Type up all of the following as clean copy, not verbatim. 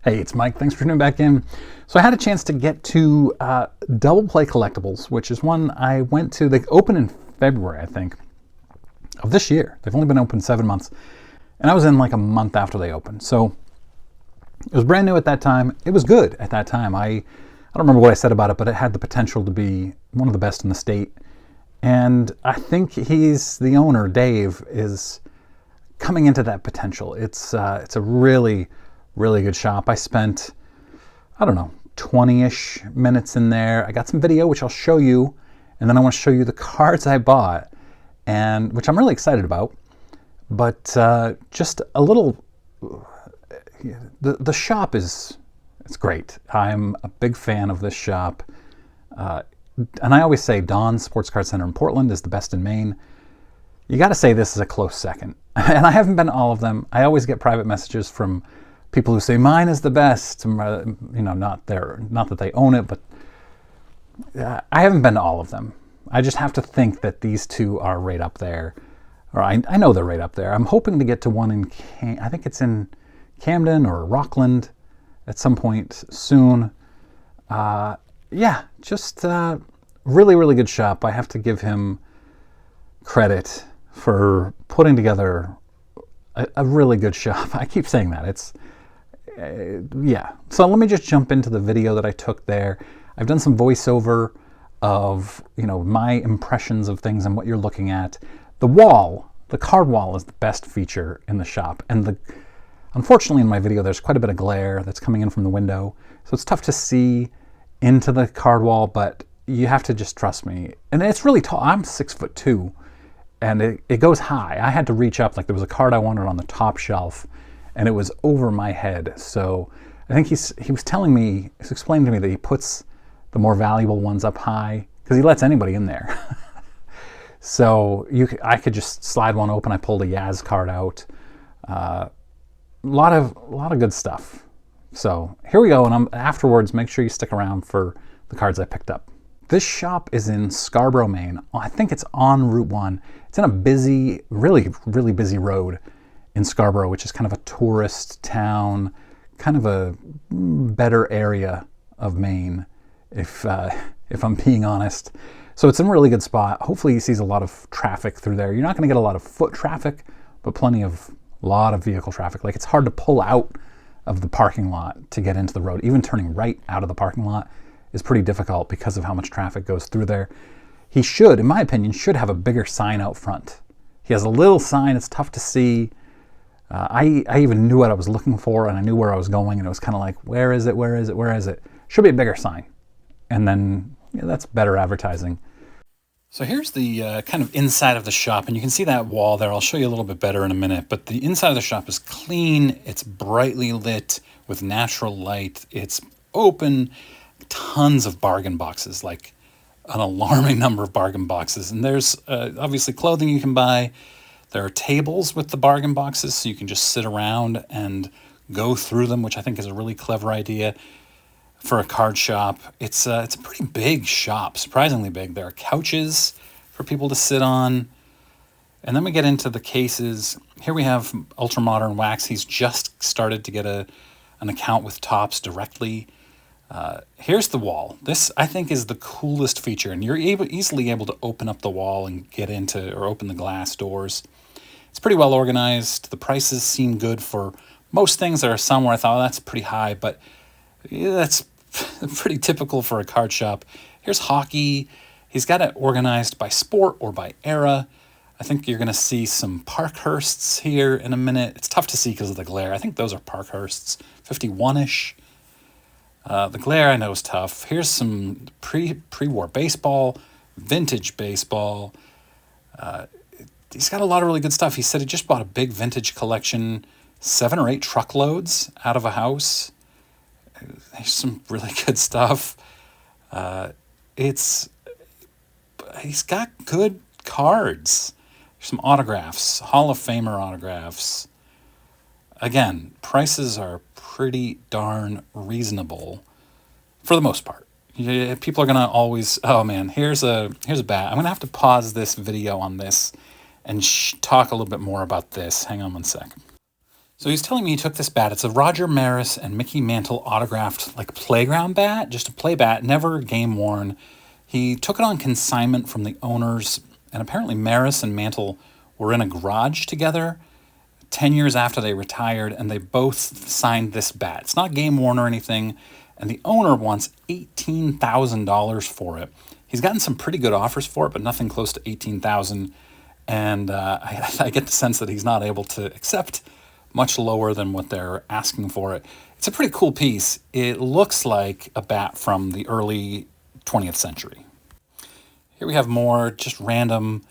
Hey, it's Mike. Thanks for tuning back in. So I had a chance to get to Double Play Collectibles, which is one I went to. They opened in February, I think, of this year. They've only been open 7 months. And I was in like a month after they opened. So it was brand new at that time. It was good at that time. I don't remember what I said about it, but it had the potential to be one of the best in the state. And I think he's the owner, Dave, is coming into that potential. It's a really good shop. I spent, I don't know, 20-ish minutes in there. I got some video, which I'll show you, and then I want to show you the cards I bought, and which I'm really excited about. But just a little, the shop it's great. I'm a big fan of this shop. And I always say Don's Sports Card Center in Portland is the best in Maine. You got to say this is a close second. And I haven't been to all of them. I always get private messages from people who say mine is the best. You know, not that they own it, but I haven't been to all of them. I just have to think that these two are right up there. Or I know they're right up there. I'm hoping to get to one in, I think it's in Camden or Rockland at some point soon. Yeah, just really good shop. I have to give him credit for putting together a really good shop. I keep saying that. It's, yeah. So let me just jump into the video that I took there. I've done some voiceover of, you know, my impressions of things and what you're looking at. The wall, the card wall, is the best feature in the shop. And unfortunately in my video there's quite a bit of glare that's coming in from the window. So it's tough to see into the card wall, but you have to just trust me. And it's really tall. I'm 6'2", and it goes high. I had to reach up. Like, there was a card I wanted on the top shelf, and it was over my head. So I think he was telling me, he's explaining to me that he puts the more valuable ones up high because he lets anybody in there. So I could just slide one open. I pulled a Yaz card out. A lot of good stuff. So here we go, and afterwards, make sure you stick around for the cards I picked up. This shop is in Scarborough, Maine. I think it's on Route 1. It's in a busy, really busy road in Scarborough, which is kind of a tourist town, kind of a better area of Maine, if I'm being honest. So it's in a really good spot. Hopefully he sees a lot of traffic through there. You're not going to get a lot of foot traffic, but a lot of vehicle traffic. Like, it's hard to pull out of the parking lot to get into the road. Even turning right out of the parking lot is pretty difficult because of how much traffic goes through there. He should, in my opinion, have a bigger sign out front. He has a little sign. It's tough to see. I even knew what I was looking for, and I knew where I was going, and it was kind of like, where is it? Where is it? Where is it? Should be a bigger sign. And then, yeah, that's better advertising. So here's the kind of inside of the shop, and you can see that wall there. I'll show you a little bit better in a minute, but the inside of the shop is clean. It's brightly lit with natural light. It's open. Tons of bargain boxes, like an alarming number of bargain boxes. And there's obviously clothing you can buy. There are tables with the bargain boxes, so you can just sit around and go through them, which I think is a really clever idea for a card shop. It's a pretty big shop, surprisingly big. There are couches for people to sit on. And then we get into the cases. Here we have Ultramodern Wax. He's just started to get an account with Topps directly. Here's the wall. This, I think, is the coolest feature, and you're easily able to open up the wall and get into, or open the glass doors. It's pretty well organized. The prices seem good for most things. There are some where I thought, oh, that's pretty high, but yeah, that's pretty typical for a card shop. Here's hockey. He's got it organized by sport or by era. I think you're going to see some Parkhursts here in a minute. It's tough to see because of the glare. I think those are Parkhursts, 51-ish. The glare I know is tough. Here's some pre-war baseball, vintage baseball. He's got a lot of really good stuff. He said he just bought a big vintage collection, 7 or 8 truckloads out of a house. There's some really good stuff. He's got good cards. Some autographs, Hall of Famer autographs. Again, prices are pretty darn reasonable for the most part. People are gonna always, oh man, here's a bat. I'm gonna have to pause this video on this and talk a little bit more about this. Hang on one second. So he's telling me he took this bat. It's a Roger Maris and Mickey Mantle autographed like playground bat, just a play bat, never game worn. He took it on consignment from the owners, and apparently Maris and Mantle were in a garage together 10 years after they retired, and they both signed this bat. It's not game worn or anything, and the owner wants $18,000 for it. He's gotten some pretty good offers for it, but nothing close to $18,000, and I get the sense that he's not able to accept much lower than what they're asking for it. It's a pretty cool piece. It looks like a bat from the early 20th century. Here we have more just random,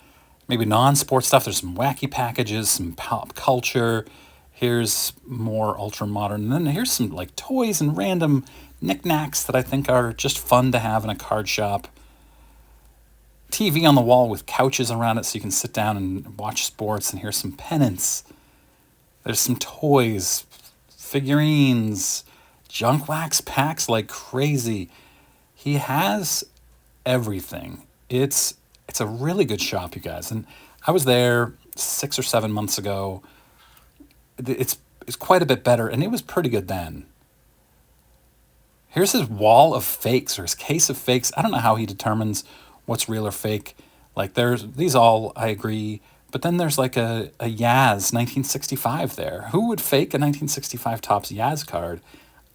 maybe non-sports stuff. There's some wacky packages, some pop culture. Here's more ultra-modern. And then here's some like toys and random knickknacks that I think are just fun to have in a card shop. TV on the wall with couches around it so you can sit down and watch sports. And here's some pennants. There's some toys, figurines, junk wax packs like crazy. He has everything. It's a really good shop, you guys. And I was there 6 or 7 months ago. It's quite a bit better, and it was pretty good then. Here's his wall of fakes, or his case of fakes. I don't know how he determines what's real or fake. Like these all, I agree. But then there's like a Yaz 1965 there. Who would fake a 1965 Topps Yaz card?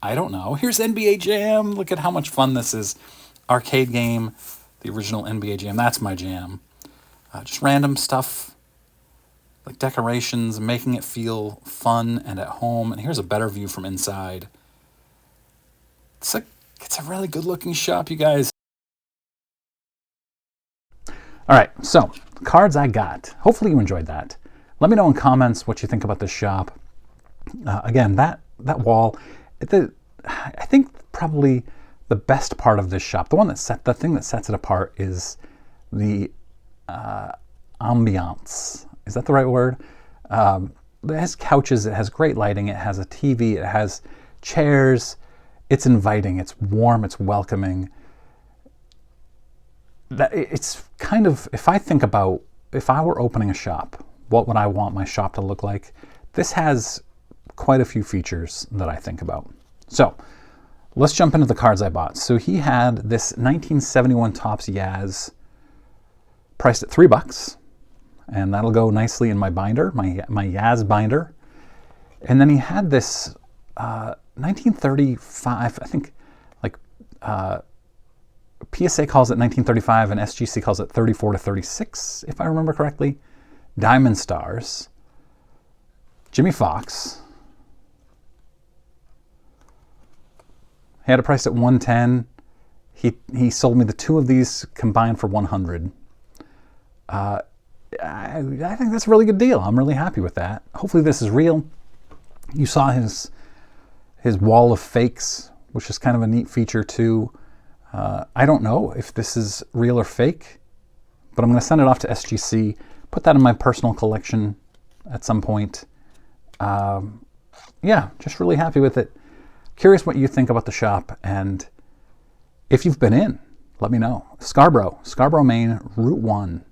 I don't know. Here's NBA Jam. Look at how much fun this is. Arcade game, the original NBA Jam. That's my jam. Just random stuff, like decorations, making it feel fun and at home. And here's a better view from inside. It's a really good looking shop, you guys. All right, so cards I got. Hopefully you enjoyed that. Let me know in comments what you think about this shop. Again, that wall, I think probably the best part of this shop, the thing that sets it apart is the ambiance. Is that the right word? It has couches, it has great lighting, it has a TV, it has chairs. It's inviting, it's warm, it's welcoming. It's kind of, if I think about, if I were opening a shop, what would I want my shop to look like? This has quite a few features that I think about. So let's jump into the cards I bought. So he had this 1971 Topps Yaz priced at $3, and that'll go nicely in my binder, my Yaz binder. And then he had this 1935, I think, like PSA calls it 1935 and SGC calls it 34 to 36, if I remember correctly. Diamond Stars, Jimmy Fox. He had it priced at $110. He sold me the two of these combined for $100. I think that's a really good deal. I'm really happy with that. Hopefully this is real. You saw his wall of fakes, which is kind of a neat feature too. I don't know if this is real or fake, but I'm going to send it off to SGC, put that in my personal collection at some point. Yeah, just really happy with it. Curious what you think about the shop, and if you've been in, let me know. Scarborough, Maine, Route 1.